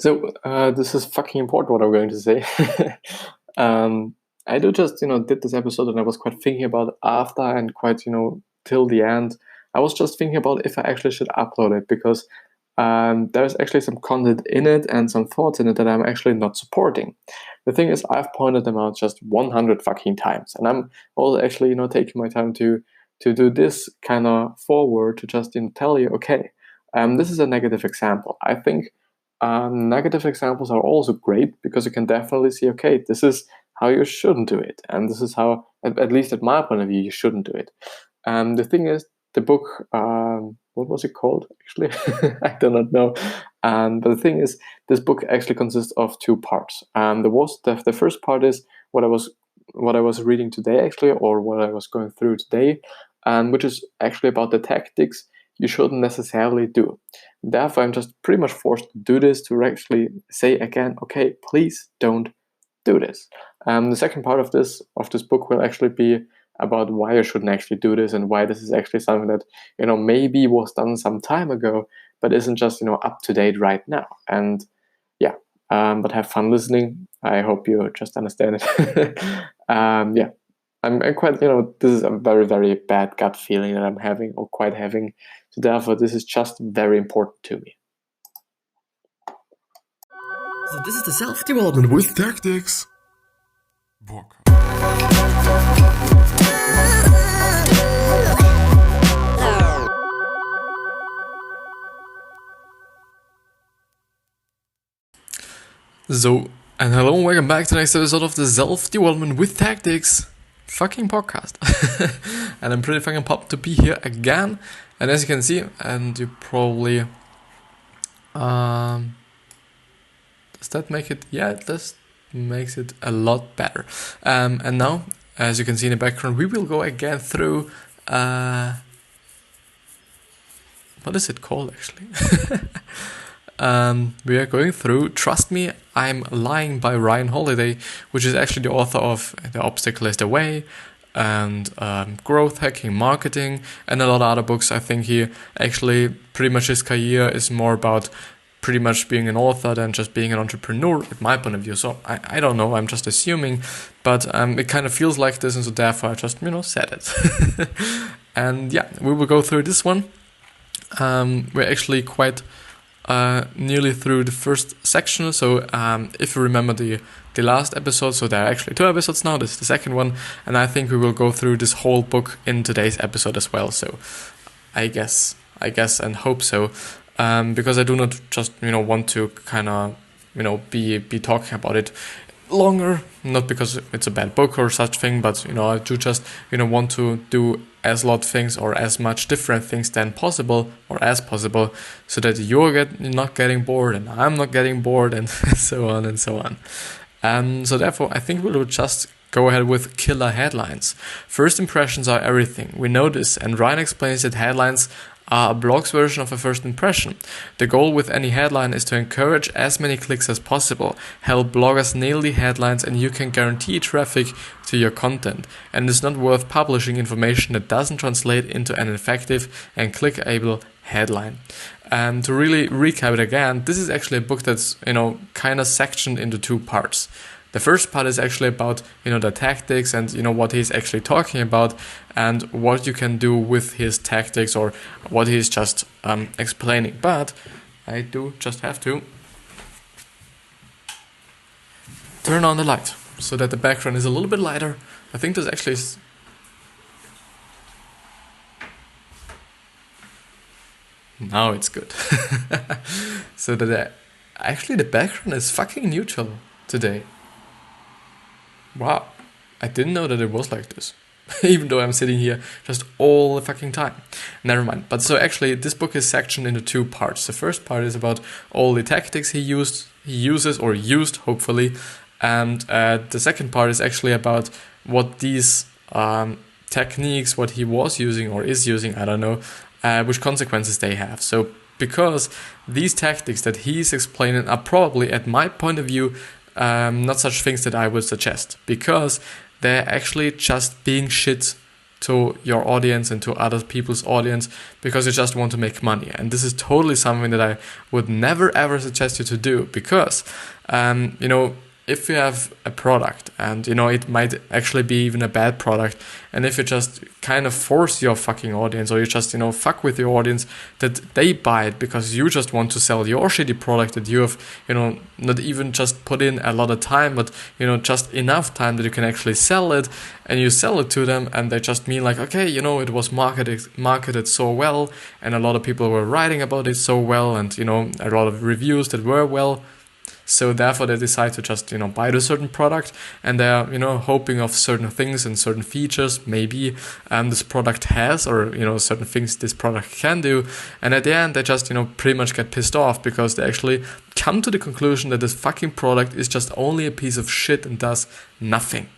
So this is fucking important what I'm going to say. I do just did this episode and I was quite thinking about it after and quite till the end. I was just thinking about if I actually should upload it because there's actually some content in it and some thoughts in it that I'm actually not supporting. The thing is, I've pointed them out just 100 fucking times, and I'm also actually taking my time to do this kind of forward to just tell you, okay, this is a negative example. I think negative examples are also great because you can definitely see, okay, this is how you shouldn't do it, and this is how, at least at my point of view, you shouldn't do it. The thing is, the book, what was it called actually? I do not know. But the thing is, this book actually consists of two parts. The first part is what I was reading today actually, or what I was going through today, and which is actually about the tactics you shouldn't necessarily do. Therefore, I'm just pretty much forced to do this to actually say again, okay, please don't do this. The second part of this book will actually be about why you shouldn't actually do this and why this is actually something that maybe was done some time ago, but isn't just up to date right now. And yeah, but have fun listening. I hope you just understand it. Yeah. I'm quite, this is a very, very bad gut feeling that I'm having or quite having. So therefore, this is just very important to me. So this is the self-development with tactics book. So, and hello and welcome back to the next episode of the Self-Development with Tactics fucking podcast. And I'm pretty fucking pumped to be here again. And as you can see, and you probably does that make it? Yeah, it does. Makes it a lot better. And now, as you can see in the background, we will go again through what is it called actually? We are going through Trust Me, I'm Lying by Ryan Holiday, which is actually the author of The Obstacle is the Way and Growth Hacking, Marketing, and a lot of other books. I think he actually pretty much his career is more about pretty much being an author than just being an entrepreneur, at my point of view. So I don't know, I'm just assuming, but it kind of feels like this, and so therefore I just said it. And yeah, we will go through this one. We're actually quite nearly through the first section. So if you remember the last episode, so there are actually 2 episodes now, this is the second one, and I think we will go through this whole book in today's episode as well. So I guess and hope so, because I do not just want to kind of be talking about it longer, not because it's a bad book or such thing, but I do just want to do as lot of things or as much different things than possible or as possible, so that you're not getting bored and I'm not getting bored, and so on and so on. So therefore I think we'll just go ahead with killer headlines. First impressions are everything. We know this, and Ryan explains that headlines are a blog's version of a first impression. The goal with any headline is to encourage as many clicks as possible, help bloggers nail the headlines, and you can guarantee traffic to your content. And it's not worth publishing information that doesn't translate into an effective and clickable headline. To really recap it again, this is actually a book that's kind of sectioned into 2 parts. The first part is actually about, the tactics and, what he's actually talking about and what you can do with his tactics or what he's just explaining. But I do just have to turn on the light so that the background is a little bit lighter. I think this actually is... Now it's good. So that actually the background is fucking neutral today. Wow, I didn't know that it was like this. Even though I'm sitting here just all the fucking time. Never mind. But so actually this book is sectioned into 2 parts. The first part is about all the tactics he uses or used, hopefully. And the second part is actually about what these techniques, what he was using or is using, I don't know, which consequences they have. So because these tactics that he's explaining are probably, at my point of view, not such things that I would suggest, because they're actually just being shit to your audience and to other people's audience because you just want to make money. And this is totally something that I would never ever suggest you to do, because if you have a product and it might actually be even a bad product, and if you just kind of force your fucking audience, or you just fuck with your audience that they buy it because you just want to sell your shitty product that you have not even just put in a lot of time, but just enough time that you can actually sell it, and you sell it to them and they just mean like, okay, it was marketed so well and a lot of people were writing about it so well, and a lot of reviews that were well. So therefore they decide to just, buy the certain product, and they're, hoping of certain things and certain features maybe this product has, or, certain things this product can do. And at the end, they just, pretty much get pissed off because they actually come to the conclusion that this fucking product is just only a piece of shit and does nothing.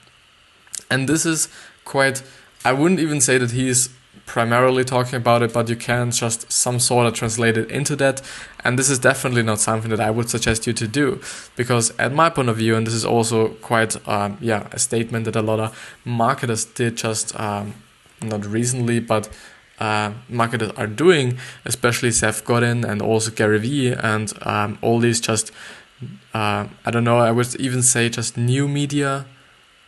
And this is quite, I wouldn't even say that he's primarily talking about it, but you can just some sort of translate it into that. And this is definitely not something that I would suggest you to do, because at my point of view, and this is also quite a statement that a lot of marketers did just not recently, but marketers are doing, especially Seth Godin and also Gary Vee and all these just I don't know, I would even say just new media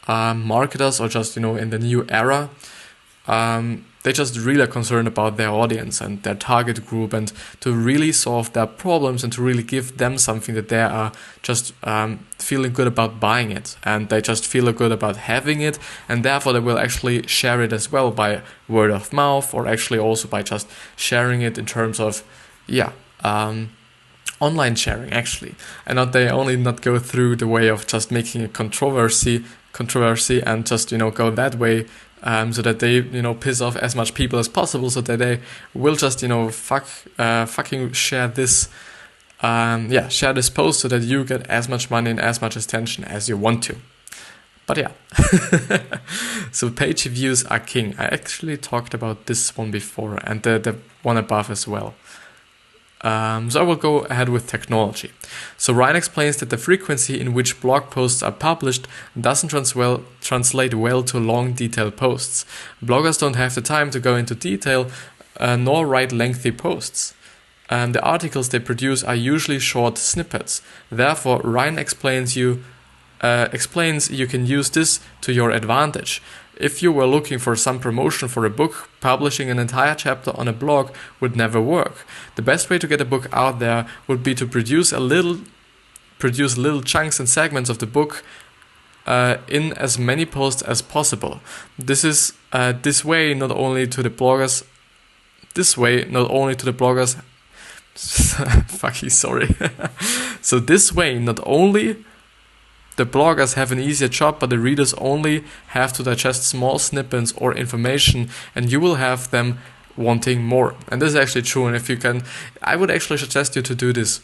marketers, or just in the new era. They just really are concerned about their audience and their target group, and to really solve their problems and to really give them something that they are just feeling good about buying it, and they just feel good about having it, and therefore they will actually share it as well by word of mouth, or actually also by just sharing it in terms of online sharing actually, and not go through the way of just making a controversy and just go that way. So that they piss off as much people as possible, so that they will just fucking share this share this post, so that you get as much money and as much attention as you want to. But yeah, so page views are king. I actually talked about this one before, and the one above as well. So I will go ahead with technology. So Ryan explains that the frequency in which blog posts are published doesn't translate well to long, detailed posts. Bloggers don't have the time to go into detail, nor write lengthy posts. The articles they produce are usually short snippets. Therefore, Ryan explains you can use this to your advantage. If you were looking for some promotion for a book, publishing an entire chapter on a blog would never work. The best way to get a book out there would be to produce little chunks and segments of the book in as many posts as possible. This way not only to the bloggers. Fucking sorry. So this way, not only the bloggers have an easier job, but the readers only have to digest small snippets or information, and you will have them wanting more. And this is actually true. And if you can, I would actually suggest you to do this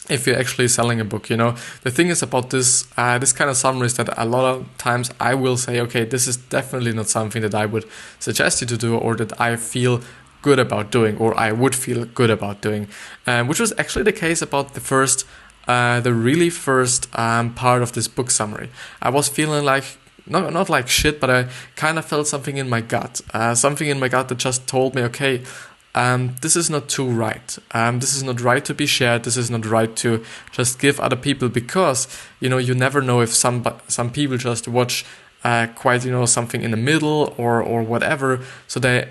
if you're actually selling a book. The thing is about this kind of summaries, that a lot of times I will say, okay, this is definitely not something that I would suggest you to do, or that I feel good about doing, or I would feel good about doing, which was actually the case about the really first part of this book summary. I was feeling like, not like shit, but I kind of felt something in my gut. Something in my gut that just told me, okay, this is not too right. This is not right to be shared. This is not right to just give other people, because, you never know if some people just watch quite, something in the middle or whatever, so that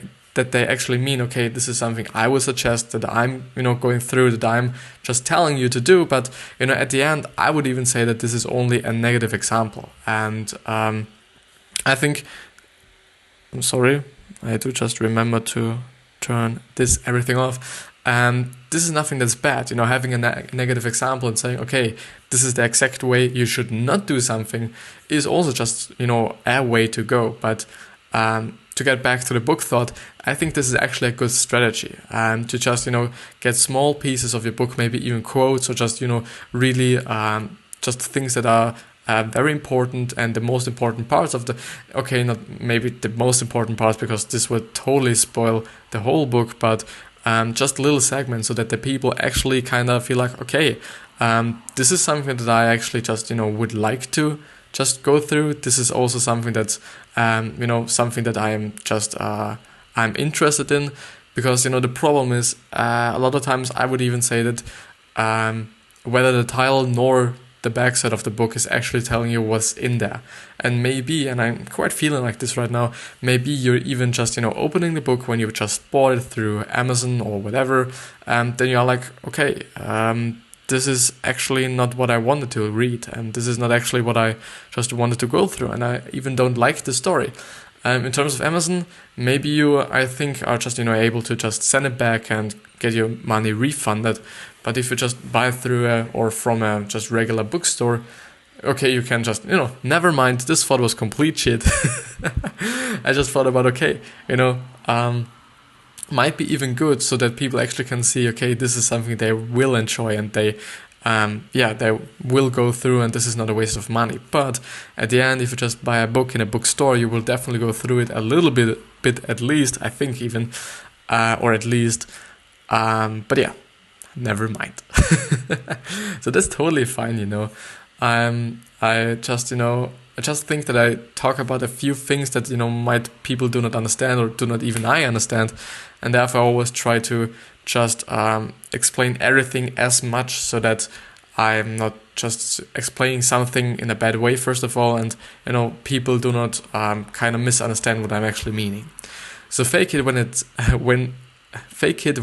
they actually mean, okay, this is something I would suggest, that I'm, going through, that I'm just telling you to do. But, at the end, I would even say that this is only a negative example. And I think, I'm sorry, I do just remember to turn everything off. This is nothing that's bad, having a negative example and saying, okay, this is the exact way you should not do something, is also just, a way to go. But to get back to the book thought, I think this is actually a good strategy, to just, get small pieces of your book, maybe even quotes, or just, really just things that are very important, and the most important parts of not maybe the most important parts, because this would totally spoil the whole book, but just little segments, so that the people actually kind of feel like, okay, this is something that I actually just, would like to just go through. This is also something that something that I'm interested in, because the problem is a lot of times I would even say that whether the title nor the backside of the book is actually telling you what's in there. And maybe, and I'm quite feeling like this right now, maybe you're even just, opening the book when you just bought it through Amazon or whatever, and then you're like, okay, this is actually not what I wanted to read, and this is not actually what I just wanted to go through, and I even don't like the story. In terms of Amazon, maybe you, I think, are just, able to just send it back and get your money refunded. But if you just buy through or from a just regular bookstore, okay, you can just, never mind, this thought was complete shit. I just thought about, okay, might be even good so that people actually can see, okay, this is something they will enjoy and they will go through, and this is not a waste of money. But at the end, if you just buy a book in a bookstore, you will definitely go through it a little bit at least, I think even, or at least, but yeah, never mind. So that's totally fine, I just think that I talk about a few things that, might people do not understand or do not even I understand. And therefore I always try to just explain everything as much so that I'm not just explaining something in a bad way, first of all, and, people do not kind of misunderstand what I'm actually meaning. So fake it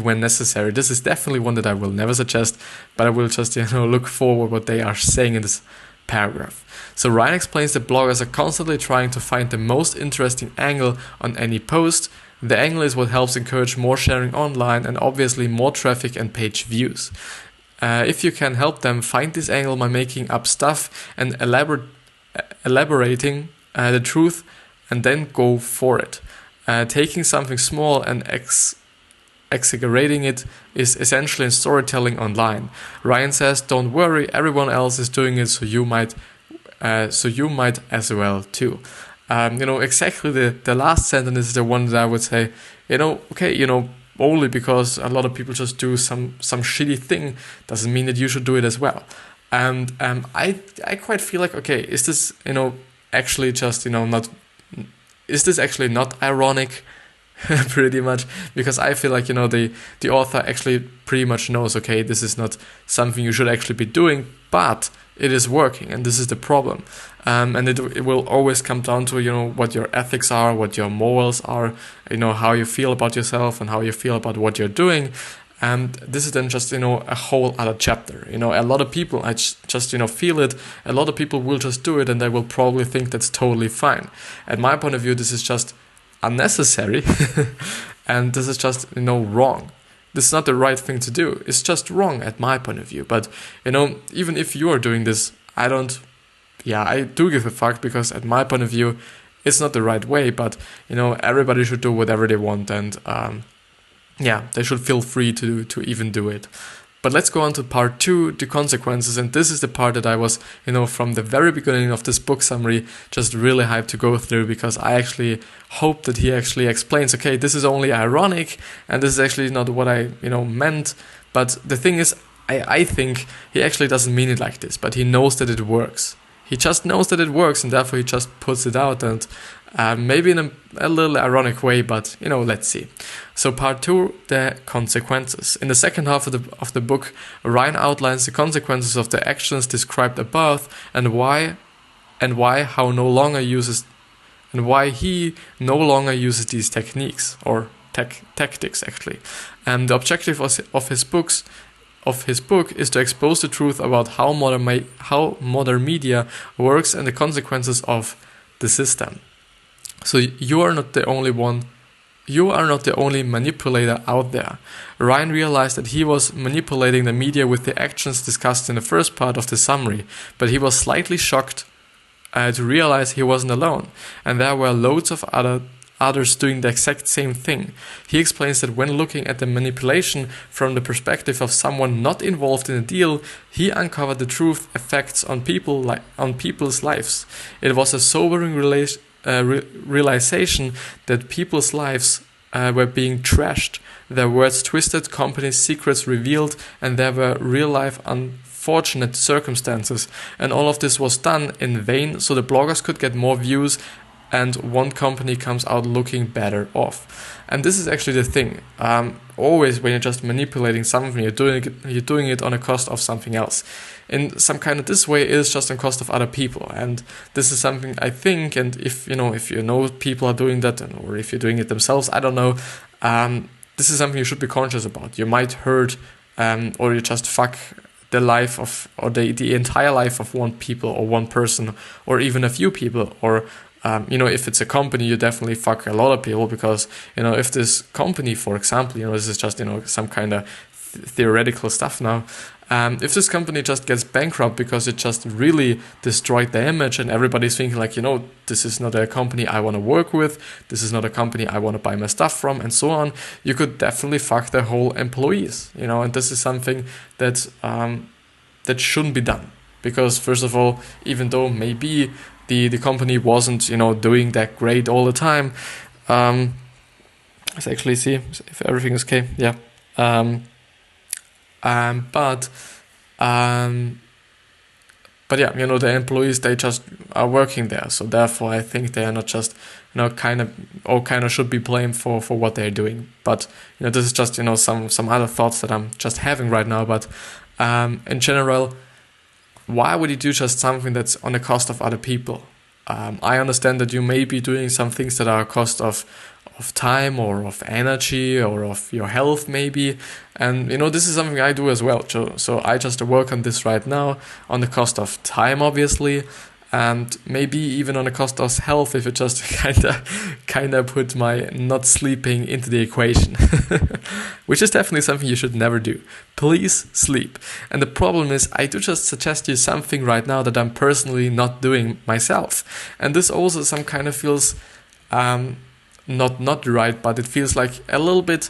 when necessary. This is definitely one that I will never suggest, but I will just, look forward what they are saying in this paragraph. So Ryan explains that bloggers are constantly trying to find the most interesting angle on any post. The angle is what helps encourage more sharing online and obviously more traffic and page views. If you can help them find this angle by making up stuff and elaborating the truth, and then go for it. Taking something small and exaggerating it is essentially in storytelling online. Ryan says, don't worry, everyone else is doing it, so you might as well too. Exactly the last sentence is the one that I would say, only because a lot of people just do some shitty thing doesn't mean that you should do it as well. And I quite feel like, okay, is this, actually just, is this actually not ironic? Pretty much, because I feel like, the author actually pretty much knows, okay, this is not something you should actually be doing, but it is working, and this is the problem. And it will always come down to, what your ethics are, what your morals are, how you feel about yourself and how you feel about what you're doing. And this is then just, a whole other chapter. A lot of people, I just, feel it. A lot of people will just do it and they will probably think that's totally fine. At my point of view, this is just unnecessary and this is just, wrong. This is not the right thing to do. It's just wrong at my point of view. But, even if you are doing this, I do give a fuck, because at my point of view, it's not the right way. But, everybody should do whatever they want, and they should feel free to even do it. But let's go on to part 2, the consequences. And this is the part that I was, from the very beginning of this book summary, just really hyped to go through, because I actually hope that he actually explains, okay, this is only ironic and this is actually not what I, meant. But the thing is, I think he actually doesn't mean it like this, but he knows that it works. He just knows that it works, and therefore he just puts it out, and maybe in a little ironic way, but let's see. So part 2, the consequences. In the second half of the book, Ryan outlines the consequences of the actions described above, and why he no longer uses these techniques or tactics actually. And the objective of his book is to expose the truth about how modern media works and the consequences of the system. So you are not the only manipulator out there. Ryan realized that he was manipulating the media with the actions discussed in the first part of the summary, but he was slightly shocked to realize he wasn't alone, and there were loads of others doing the exact same thing. He explains that when looking at the manipulation from the perspective of someone not involved in a deal, he uncovered the truth effects on people's lives. It was a sobering realization that people's lives were being trashed, their words twisted, companies' secrets revealed, and there were real-life unfortunate circumstances. And all of this was done in vain, so the bloggers could get more views and one company comes out looking better off. And this is actually the thing. Always when you're just manipulating something, you're doing it on the cost of something else. In some kind of this way, it is just on cost of other people. And this is something I think, and if you know people are doing that, or if you're doing it themselves, I don't know. This is something you should be conscious about. You might hurt, or you just fuck the life of, or the entire life of one people or one person, or even a few people, or if it's a company, you definitely fuck a lot of people, because, if this company, for example, this is just, some kind of theoretical stuff now. If this company just gets bankrupt because it just really destroyed the image, and everybody's thinking like, this is not a company I want to work with, this is not a company I want to buy my stuff from, and so on, you could definitely fuck the whole employees, and this is something that shouldn't be done. Because first of all, even though maybe the company wasn't, doing that great all the time, let's actually see if everything is okay. Yeah. But yeah, the employees, they just are working there. So therefore, I think they are not just, kind of should be blamed for what they're doing. But, this is just, some other thoughts that I'm just having right now. But in general, why would you do just something that's on the cost of other people? I understand that you may be doing some things that are a cost of time, or of energy, or of your health maybe. And, this is something I do as well. So I just work on this right now on the cost of time, obviously. And maybe even on the cost of health, if you just kind of put my not sleeping into the equation, which is definitely something you should never do. Please sleep. And the problem is, I do just suggest you something right now that I'm personally not doing myself. And this also some kind of feels not right, but it feels like a little bit,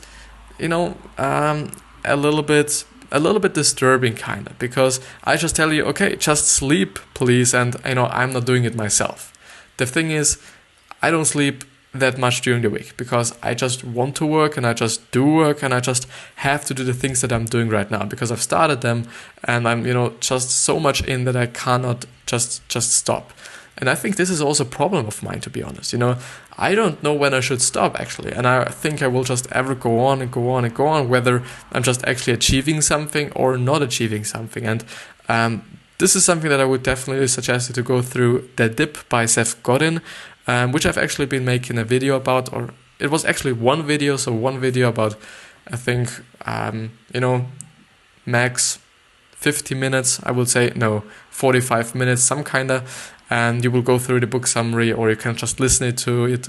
a little bit disturbing kind of, because I just tell you, okay, just sleep, please, and I'm not doing it myself. The thing is, I don't sleep that much during the week because I just want to work, and I just do work, and I just have to do the things that I'm doing right now because I've started them, and I'm just so much in that I cannot just stop. And I think this is also a problem of mine, to be honest. I don't know when I should stop, actually. And I think I will just ever go on and go on and go on, whether I'm just actually achieving something or not achieving something. And this is something that I would definitely suggest you to go through The Dip by Seth Godin, which I've actually been making a video about, or it was actually one video about, I think, max 50 minutes, I would say, no, 45 minutes, some kind of, and you will go through the book summary, or you can just listen to it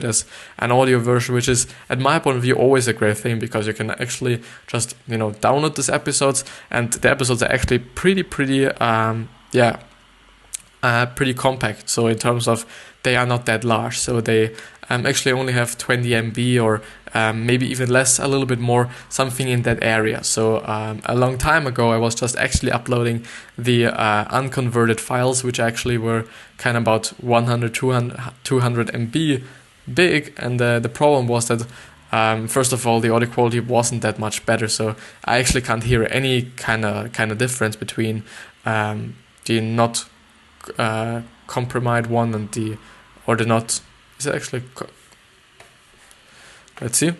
as an audio version, which is, at my point of view, always a great thing, because you can actually just, download these episodes, and the episodes are actually pretty compact. So in terms of, they are not that large, so they actually only have 20 MB, or maybe even less, a little bit more, something in that area. So a long time ago, I was just actually uploading the unconverted files, which actually were kind of about 100, 200 MB big. And the problem was that, first of all, the audio quality wasn't that much better. So I actually can't hear any kind of difference between the not compromised one and the not. Is it actually? Let's see.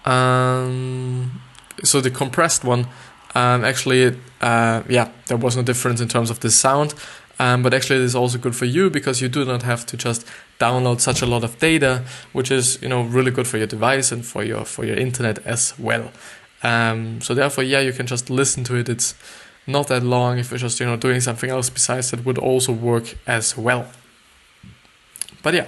So the compressed one, actually, there was no difference in terms of the sound. But actually, it is also good for you, because you do not have to just download such a lot of data, which is really good for your device and for your internet as well. So therefore, you can just listen to it. It's not that long. If you're just doing something else besides that, would also work as well. But yeah,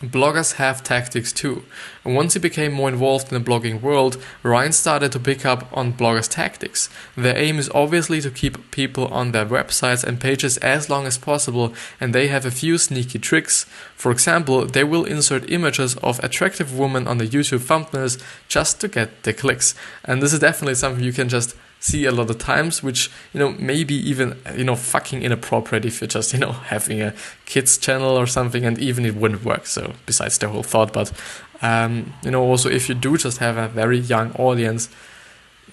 bloggers have tactics too. And once he became more involved in the blogging world, Ryan started to pick up on bloggers' tactics. Their aim is obviously to keep people on their websites and pages as long as possible, and they have a few sneaky tricks. For example, they will insert images of attractive women on the YouTube thumbnails just to get the clicks. And this is definitely something you can just see a lot of times, which maybe even fucking inappropriate if you're just having a kids channel or something, and even it wouldn't work. So besides the whole thought, but also if you do just have a very young audience,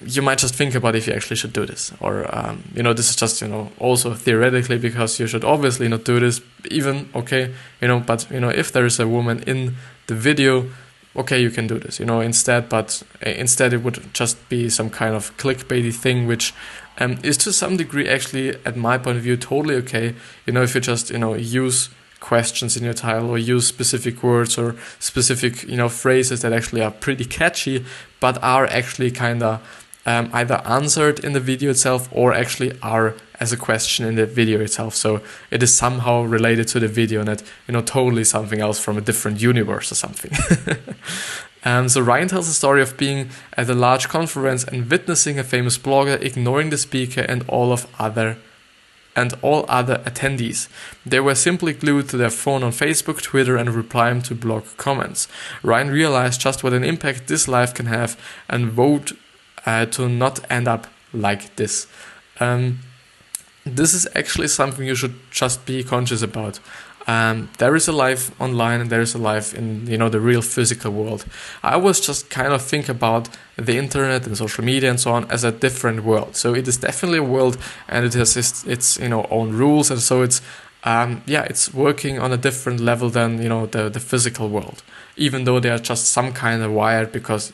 you might just think about if you actually should do this, or this is just also theoretically, because you should obviously not do this, even okay, but if there is a woman in the video, okay, you can do this, instead, but instead it would just be some kind of clickbaity thing, which is to some degree actually, at my point of view, totally okay, if you just use questions in your title, or use specific words or specific phrases that actually are pretty catchy but are actually kind of either answered in the video itself, or actually are as a question in the video itself, so it is somehow related to the video, not totally something else from a different universe or something. So Ryan tells the story of being at a large conference and witnessing a famous blogger ignoring the speaker and all other attendees. They were simply glued to their phone on Facebook, Twitter, and replying to blog comments. Ryan realized just what an impact this life can have and vowed to not end up like this. This is actually something you should just be conscious about. There is a life online and there is a life in the real physical world. I always just kind of think about the internet and social media and so on as a different world. So it is definitely a world, and it has its own rules, and so it's it's working on a different level than the physical world. Even though they are just some kind of wired, because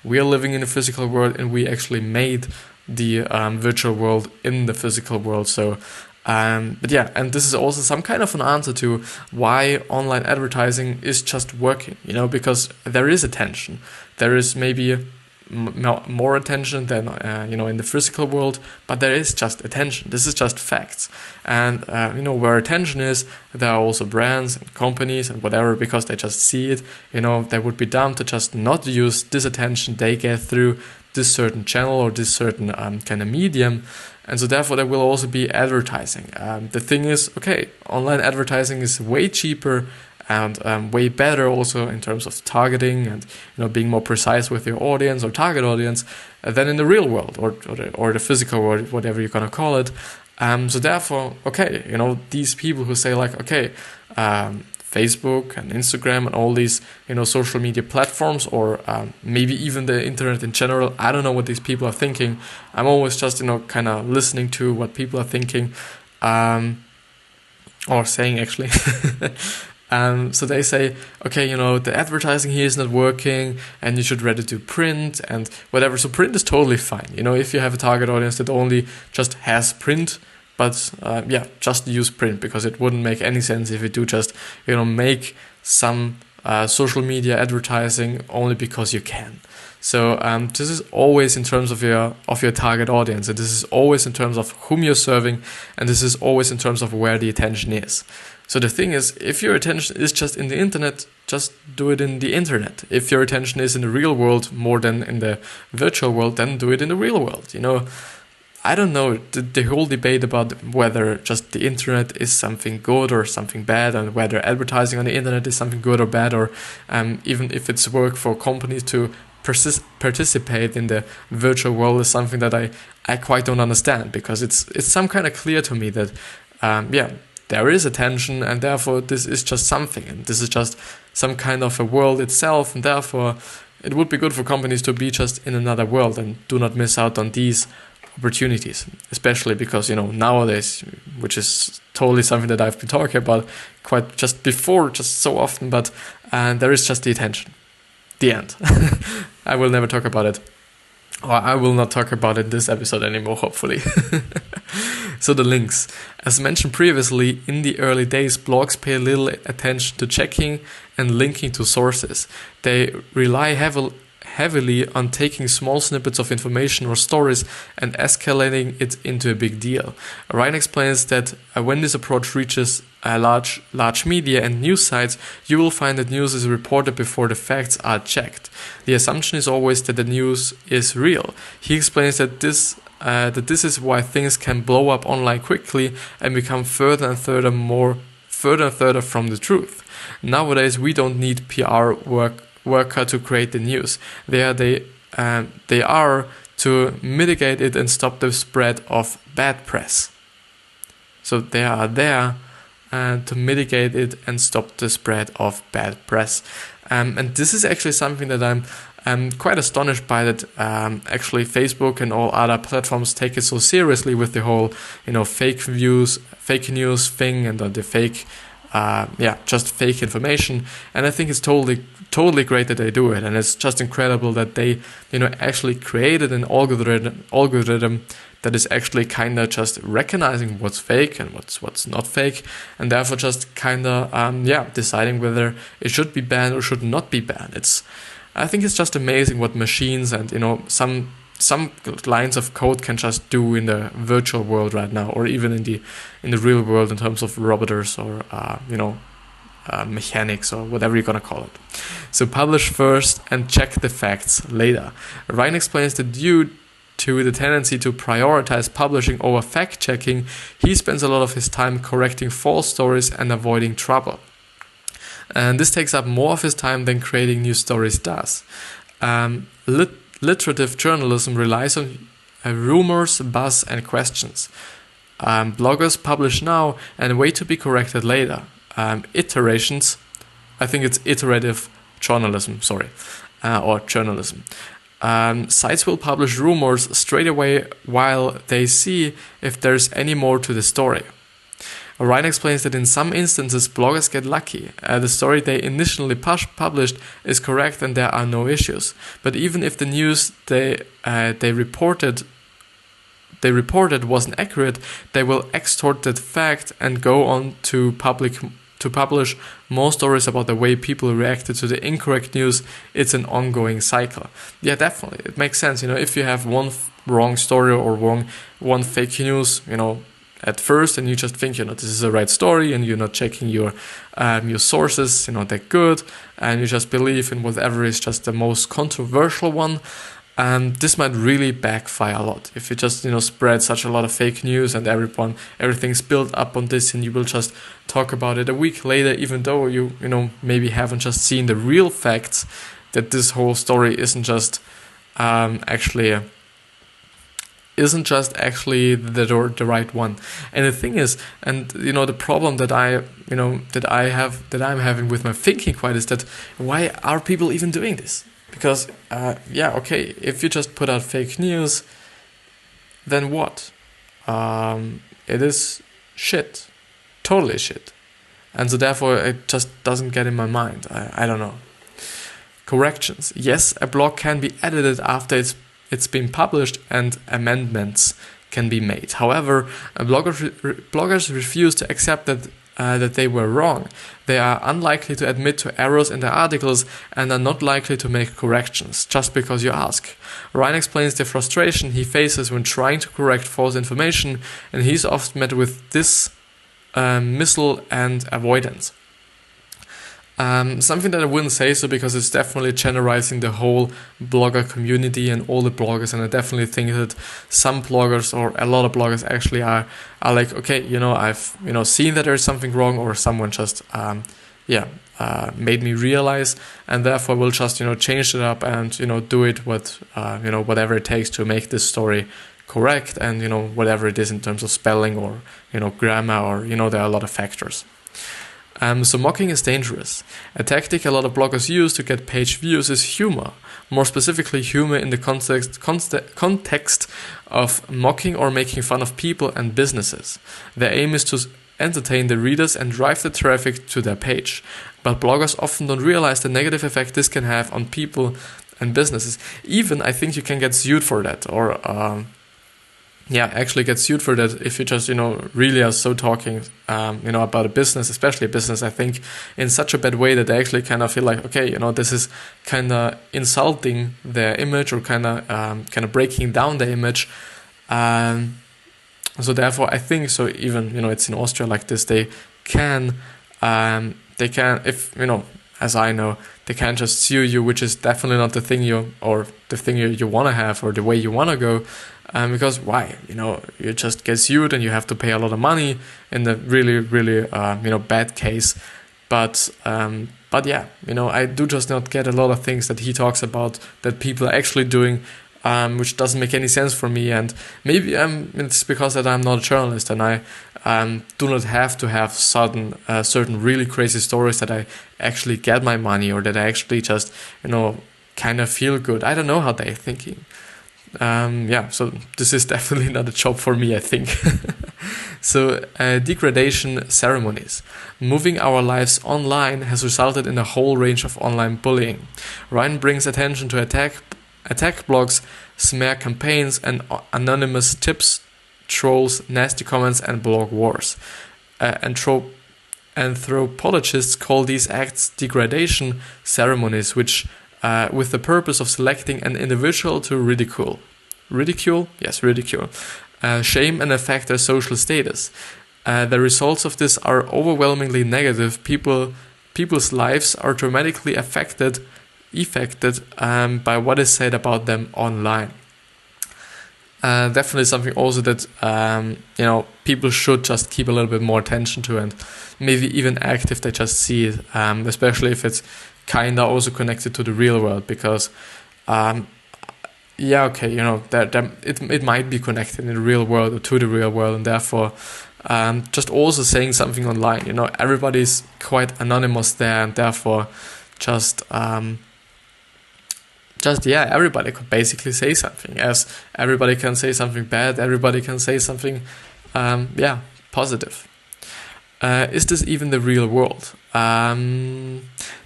we are living in a physical world and we actually made the virtual world in the physical world. So and this is also some kind of an answer to why online advertising is just working, because there is attention. There is maybe more attention than in the physical world, but there is just attention. This is just facts. And where attention is, there are also brands and companies and whatever, because they just see it. They would be dumb to just not use this attention they get through this certain channel or this certain kind of medium. And so therefore there will also be advertising. The thing is, online advertising is way cheaper and way better also in terms of targeting and being more precise with your audience or target audience than in the real world or the physical world, whatever you're gonna call it. So therefore, these people who say Facebook and Instagram and all these social media platforms, or maybe even the internet in general, I don't know what these people are thinking. I'm always just kind of listening to what people are thinking or saying actually. So they say, the advertising here is not working and you should rather do print and whatever. So print is totally fine. If you have a target audience that only just has print, but just use print, because it wouldn't make any sense if you do just, make some social media advertising only because you can. So this is always in terms of your target audience, and this is always in terms of whom you're serving, and this is always in terms of where the attention is. So the thing is, if your attention is just in the internet, just do it in the internet. If your attention is in the real world more than in the virtual world, then do it in the real world. I don't know, the whole debate about whether just the internet is something good or something bad, and whether advertising on the internet is something good or bad, or even if it's work for companies to participate in the virtual world, is something that I quite don't understand, because it's some kind of clear to me that there is attention, and therefore this is just something, and this is just some kind of a world itself, and therefore it would be good for companies to be just in another world and do not miss out on these opportunities, especially because nowadays, which is totally something that I've been talking about quite just before, just so often, but there is just the attention. The end. I will never talk about it, or I will not talk about it in this episode anymore, hopefully. So the links. As mentioned previously, in the early days, blogs pay little attention to checking and linking to sources. They rely heavily on taking small snippets of information or stories and escalating it into a big deal. Ryan explains that when this approach reaches large media and news sites, you will find that news is reported before the facts are checked. The assumption is always that the news is real. He explains that this is why things can blow up online quickly and become further and further from the truth. Nowadays, we don't need PR worker to create the news. They are to mitigate it and stop the spread of bad press. So they are there to mitigate it and stop the spread of bad press. And this is actually something that I'm I'm quite astonished by that. Actually, Facebook and all other platforms take it so seriously with the whole, fake news thing, and the fake, just fake information. And I think it's totally great that they do it, and it's just incredible that they, actually created an algorithm that is actually kind of just recognizing what's fake and what's not fake, and therefore just kind of deciding whether it should be banned or should not be banned. I think it's just amazing what machines and some lines of code can just do in the virtual world right now, or even in the real world in terms of robots or mechanics or whatever you're gonna call it. So publish first and check the facts later. Ryan explains that due to the tendency to prioritize publishing over fact-checking, he spends a lot of his time correcting false stories and avoiding trouble. And this takes up more of his time than creating new stories does. Literative journalism relies on rumors, buzz, and questions. Bloggers publish now and wait to be corrected later. Iterations, I think it's iterative journalism, or journalism. Sites will publish rumors straight away while they see if there's any more to the story. Ryan explains that in some instances bloggers get lucky. The story they initially published is correct and there are no issues. But even if the news they reported wasn't accurate, they will extort that fact and go on to publish more stories about the way people reacted to the incorrect news. It's an ongoing cycle. Yeah, definitely. It makes sense. If you have one wrong story or one fake news, at first, and you just think, this is the right story, and you're not checking your sources, they're good, and you just believe in whatever is just the most controversial one. This might really backfire a lot if you just spread such a lot of fake news and everything's built up on this, and you will just talk about it a week later, even though you maybe haven't just seen the real facts that this whole story isn't just actually the right one. And the thing is, and the problem that I'm having with my thinking quite is that why are people even doing this? Because if you just put out fake news, then what? It is shit, totally shit, and so therefore it just doesn't get in my mind. I don't know. Corrections. Yes, a blog can be edited after it's been published and amendments can be made. However, bloggers refuse to accept that they were wrong. They are unlikely to admit to errors in their articles and are not likely to make corrections just because you ask. Ryan explains the frustration he faces when trying to correct false information, and he's often met with dismissal and avoidance. Something that I wouldn't say so, because it's definitely generalizing the whole blogger community and all the bloggers, and I definitely think that some bloggers or a lot of bloggers actually are like, okay, I've seen that there's something wrong, or someone just made me realize, and therefore will just change it up and do it whatever it takes to make this story correct, and whatever it is in terms of spelling or grammar, or there are a lot of factors. So mocking is dangerous. A tactic a lot of bloggers use to get page views is humor. More specifically, humor in the context of mocking or making fun of people and businesses. Their aim is to entertain the readers and drive the traffic to their page. But bloggers often don't realize the negative effect this can have on people and businesses. Even, I think you can get sued for that, or actually get sued for that if you just, really are so talking, about a business, especially a business, I think, in such a bad way that they actually kind of feel like, okay, this is kind of insulting their image, or kind of breaking down their image. So therefore, I think, so even, it's in Austria like this, they can, if, as I know, they can't just sue you, which is definitely not the thing you want to have, or the way you want to go. Because why? You just get sued and you have to pay a lot of money in the really, really, bad case. But yeah, I do just not get a lot of things that he talks about that people are actually doing, which doesn't make any sense for me. And maybe it's because that I'm not a journalist, and I do not have to have certain really crazy stories that I actually get my money, or that I actually just, kind of feel good. I don't know how they're thinking. So this is definitely not a job for me, I think. So degradation ceremonies. Moving our lives online has resulted in a whole range of online bullying. Ryan brings attention to attack blogs, smear campaigns, and anonymous tips, trolls, nasty comments, and blog wars. Anthropologists call these acts degradation ceremonies, which with the purpose of selecting an individual to ridicule. Ridicule? Yes, ridicule. Shame and affect their social status. The results of this are overwhelmingly negative. People's lives are dramatically affected by what is said about them online. Definitely something also that people should just keep a little bit more attention to, and maybe even act if they just see it, especially if it's kinda also connected to the real world, because it might be connected in the real world or to the real world, and therefore just also saying something online, everybody's quite anonymous there, and therefore everybody could basically say something, as everybody can say something bad, everybody can say something positive. Is this even the real world?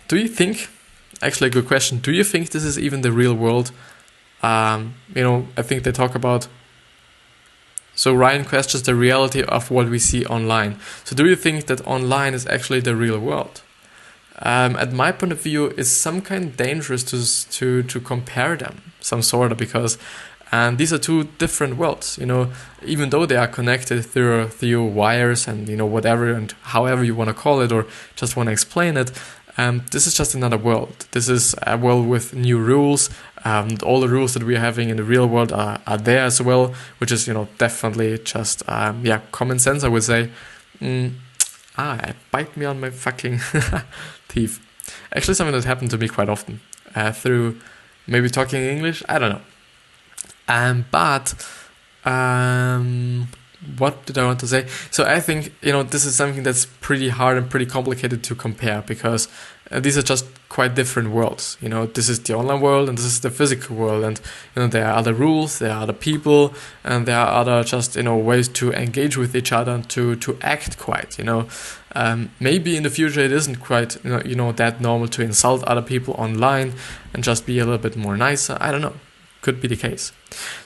Do you think, actually a good question, do you think this is even the real world? I think they talk about, so Ryan questions the reality of what we see online. So do you think that online is actually the real world? At my point of view, it's some kind of dangerous to compare them, some sort of, because these are two different worlds, even though they are connected through wires and, whatever and however you want to call it or just want to explain it. This is just another world. This is a world with new rules. All the rules that we're having in the real world are there as well, which is, definitely just, common sense, I would say. It bite me on my fucking teeth. Actually, something that happened to me quite often through maybe talking English. I don't know. What did I want to say? So I think, this is something that's pretty hard and pretty complicated to compare, because these are just quite different worlds. This is the online world and this is the physical world, and there are other rules, there are other people, and there are other just ways to engage with each other, to act quite. Maybe in the future it isn't quite that normal to insult other people online and just be a little bit more nicer. I don't know. Could be the case.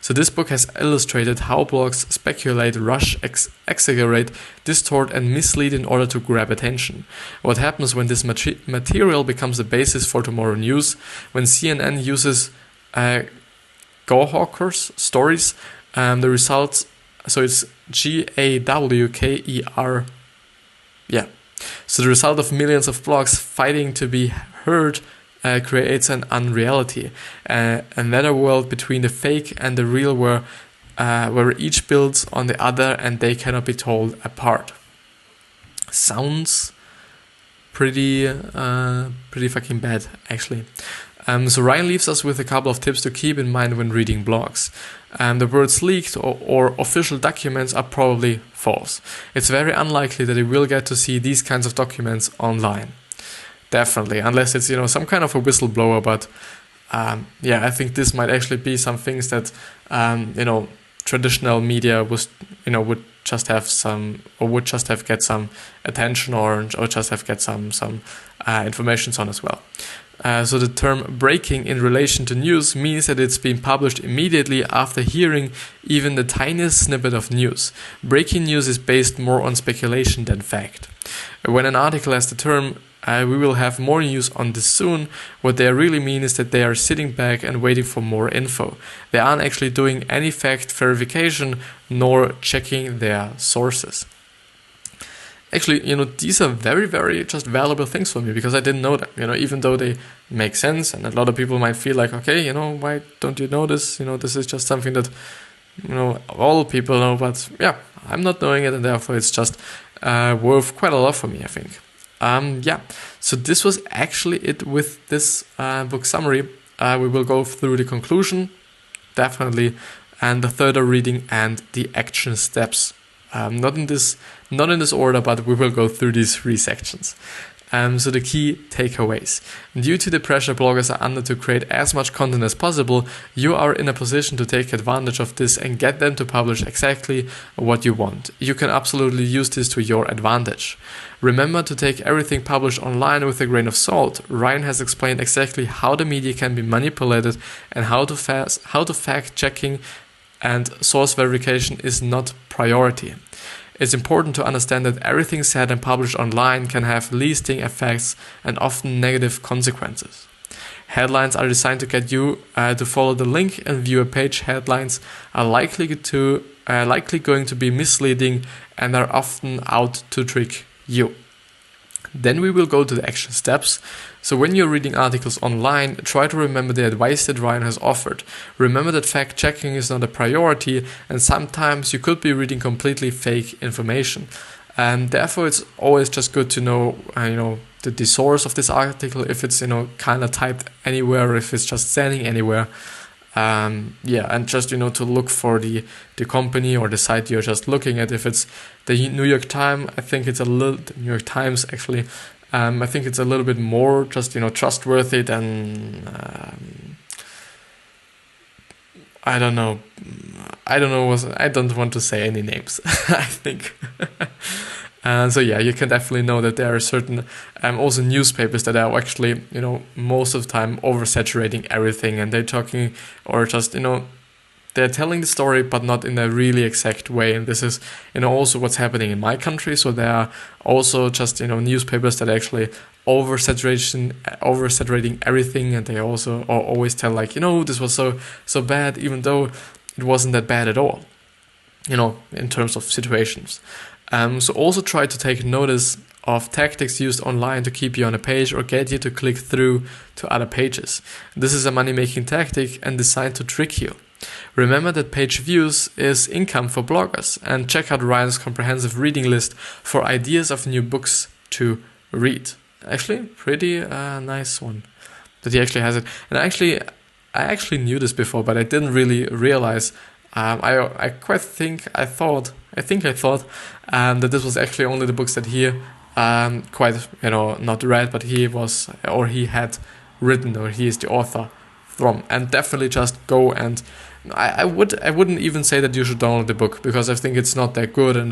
So this book has illustrated how blogs speculate, rush, exaggerate, distort, and mislead in order to grab attention. What happens when this material becomes the basis for tomorrow news? When CNN uses Gawker's stories, the results. So it's Gawker. Yeah. So the result of millions of blogs fighting to be heard creates an unreality, another world between the fake and the real, where each builds on the other and they cannot be told apart. Sounds pretty fucking bad, actually. So Ryan leaves us with a couple of tips to keep in mind when reading blogs. The words leaked or official documents are probably false. It's very unlikely that you will get to see these kinds of documents online. Definitely, unless it's some kind of a whistleblower. But I think this might actually be some things that traditional media would just have get some attention or just have get some information on as well. So the term breaking in relation to news means that it's been published immediately after hearing even the tiniest snippet of news. Breaking news is based more on speculation than fact. When an article has the term we will have more news on this soon, what they really mean is that they are sitting back and waiting for more info. They aren't actually doing any fact verification nor checking their sources. Actually, these are very, very just valuable things for me, because I didn't know them, even though they make sense, and a lot of people might feel like, okay, why don't you know this? This is just something that, all people know, but yeah, I'm not knowing it, and therefore it's just worth quite a lot for me, I think. So this was actually it with this book summary. We will go through the conclusion, definitely, and the further reading and the action steps. Not in this order, but we will go through these 3 sections. So the key takeaways. Due to the pressure bloggers are under to create as much content as possible, you are in a position to take advantage of this and get them to publish exactly what you want. You can absolutely use this to your advantage. Remember to take everything published online with a grain of salt. Ryan has explained exactly how the media can be manipulated and how to fact checking and source verification is not priority. It's important to understand that everything said and published online can have lasting effects and often negative consequences. Headlines are designed to get you to follow the link and view a page. Headlines are likely going to be misleading and are often out to trick you. Then we will go to the action steps. So when you're reading articles online, try to remember the advice that Ryan has offered. Remember that fact checking is not a priority, and sometimes you could be reading completely fake information. And therefore, it's always just good to know, the source of this article, if it's kind of typed anywhere, or if it's just standing anywhere. And just to look for the company or the site you're just looking at. If it's the New York Times, I think it's New York Times actually. I think it's a little bit more just trustworthy than I don't know. I don't want to say any names. I think. You can definitely know that there are certain also newspapers that are actually most of the time oversaturating everything, and they're talking or just they're telling the story but not in a really exact way. And this is also what's happening in my country. So there are also just newspapers that are actually oversaturating everything, and they also always tell this was so bad, even though it wasn't that bad at all, in terms of situations. So also try to take notice of tactics used online to keep you on a page or get you to click through to other pages. This is a money-making tactic and designed to trick you. Remember that page views is income for bloggers, and check out Ryan's comprehensive reading list for ideas of new books to read. Actually, pretty nice one that he actually has it. And I actually knew this before, but I didn't really realize. I thought that this was actually only the books that he not read, but he had written, or he is the author from. And definitely just go and I wouldn't even say that you should download the book, because I think it's not that good. And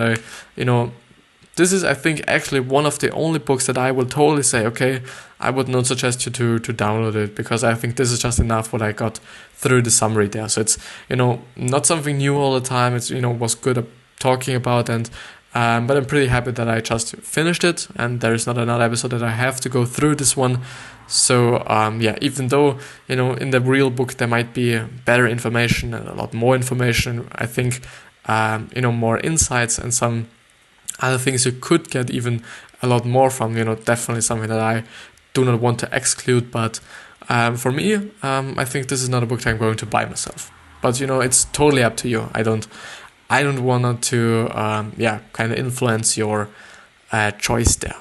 this is, I think, actually one of the only books that I will totally say, okay, I would not suggest you to download it, because I think this is just enough what I got through the summary there. So it's, not something new all the time. It's, was good at talking about, and but I'm pretty happy that I just finished it, and there is not another episode that I have to go through this one. So even though in the real book there might be better information and a lot more information, I think more insights and some other things you could get even a lot more from. Definitely something that I do not want to exclude, but for me, I think this is not a book that I'm going to buy myself. But it's totally up to you. I don't want to kind of influence your choice there.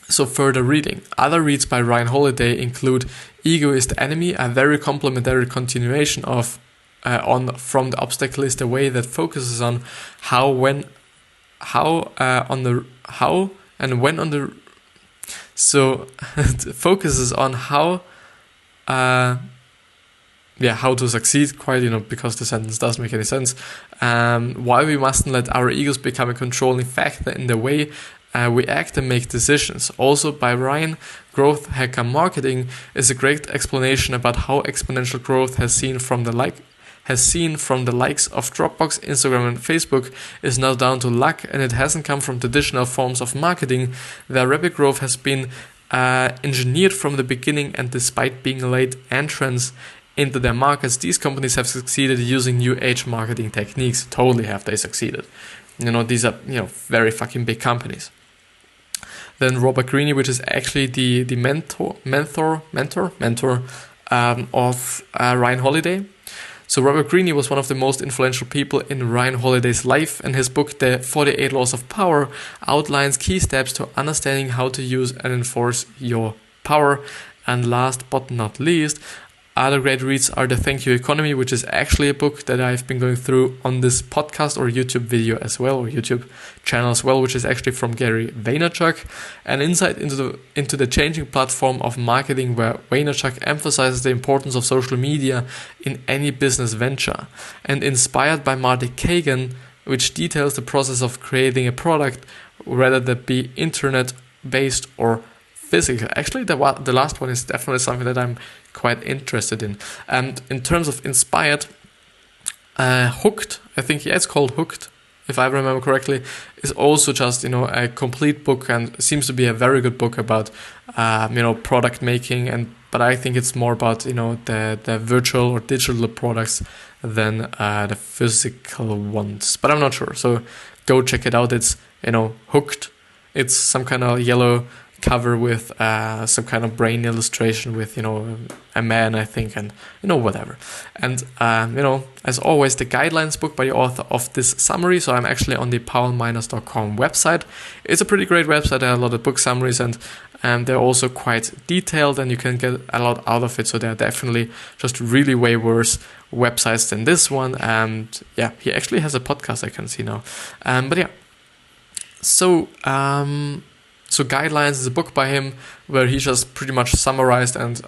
So further reading. Other reads by Ryan Holiday include Ego is the Enemy, a very complimentary continuation of From the Obstacle is the Way, that focuses on how to succeed, because the sentence doesn't make any sense. Why we mustn't let our egos become a controlling factor in the way we act and make decisions. Also by Ryan, Growth Hacker Marketing is a great explanation about how exponential growth has seen from the likes of Dropbox, Instagram, and Facebook is now down to luck, and it hasn't come from traditional forms of marketing. Their rapid growth has been engineered from the beginning, and despite being late entrants into their markets, these companies have succeeded using new age marketing techniques. Totally have they succeeded. These are very fucking big companies. Then Robert Greene, which is actually the mentor of Ryan Holiday. So Robert Greene was one of the most influential people in Ryan Holiday's life, and his book, The 48 Laws of Power, outlines key steps to understanding how to use and enforce your power. And last but not least, Other great reads are The Thank You Economy, which is actually a book that I've been going through on this podcast or YouTube video as well, or YouTube channel as well, which is actually from Gary Vaynerchuk. An insight into the changing platform of marketing, where Vaynerchuk emphasizes the importance of social media in any business venture. And Inspired by Marty Kagan, which details the process of creating a product, whether that be internet-based or physical. Actually, the last one is definitely something that I'm quite interested in. And in terms of Inspired, Hooked, I think, it's called Hooked, if I remember correctly, is also just, a complete book, and seems to be a very good book about, product making. But I think it's more about, the virtual or digital products than the physical ones. But I'm not sure. So go check it out. It's, Hooked. It's some kind of yellow cover with some kind of brain illustration with, a man, I think, and, whatever. And, as always, the guidelines book by the author of this summary. So I'm actually on the paulminers.com website. It's a pretty great website. There are a lot of book summaries, and they're also quite detailed, and you can get a lot out of it. So they're definitely just really way worse websites than this one. And yeah, he actually has a podcast I can see now. But yeah, so Guidelines is a book by him where he just pretty much summarized and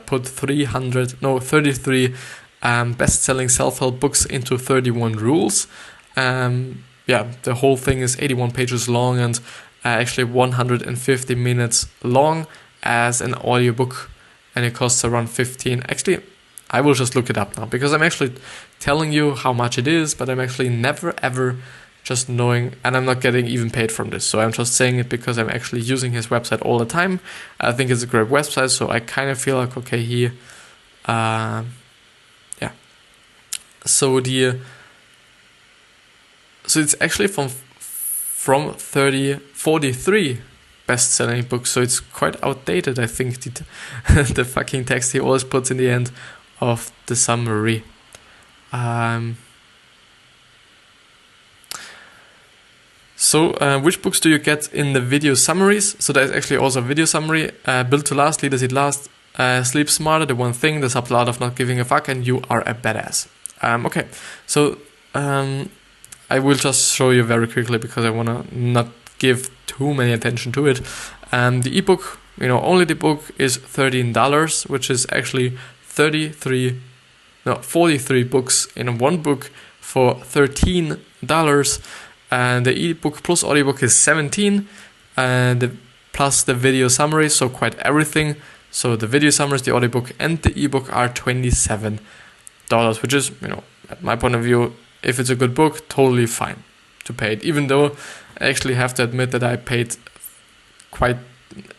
put 33 best-selling self-help books into 31 rules. The whole thing is 81 pages long and actually 150 minutes long as an audiobook, and it costs around 15. Actually, I will just look it up now because I'm actually telling you how much it is, but I'm actually never ever just knowing, and I'm not getting even paid from this. So I'm just saying it because I'm actually using his website all the time. I think it's a great website, so I kind of feel like, okay, here, So it's actually from 43 best-selling books, so it's quite outdated, I think, the fucking text he always puts in the end of the summary. Which books do you get in the video summaries? So there's actually also a video summary. Build to Last, Leaders Eat Last, Sleep Smarter, The One Thing, The Subtle Art of Not Giving a Fuck, and You Are a Badass. I will just show you very quickly because I want to not give too many attention to it. The ebook, only the book is $13, which is actually 43 books in one book for $13. And the ebook plus audiobook is $17, plus the video summary, so quite everything. So the video summaries, the audiobook, and the ebook are $27, which is, at my point of view, if it's a good book, totally fine to pay it. Even though I actually have to admit that I paid quite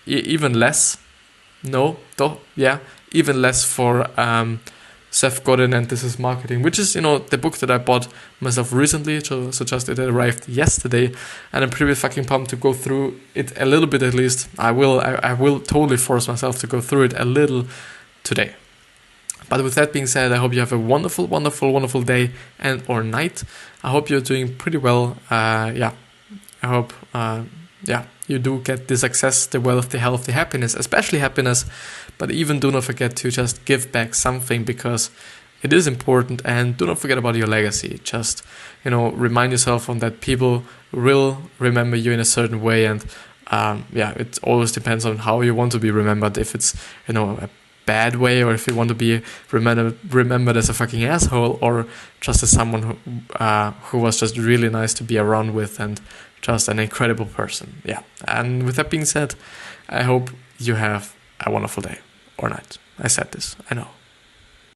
even less. Even less for Seth Godin and This Is Marketing, which is, the book that I bought myself recently. So just it arrived yesterday, and I'm pretty fucking pumped to go through it a little bit at least. I will totally force myself to go through it a little today. But with that being said, I hope you have a wonderful, wonderful, wonderful day and or night. I hope you're doing pretty well. I hope, you do get the success, the wealth, the health, the happiness, especially happiness. But even do not forget to just give back something, because it is important. And do not forget about your legacy. Just, remind yourself on that people will remember you in a certain way. And it always depends on how you want to be remembered. If it's, a bad way, or if you want to be remembered as a fucking asshole, or just as someone who was just really nice to be around with and just an incredible person. And with that being said, I hope you have a wonderful day or night. I said this, I know.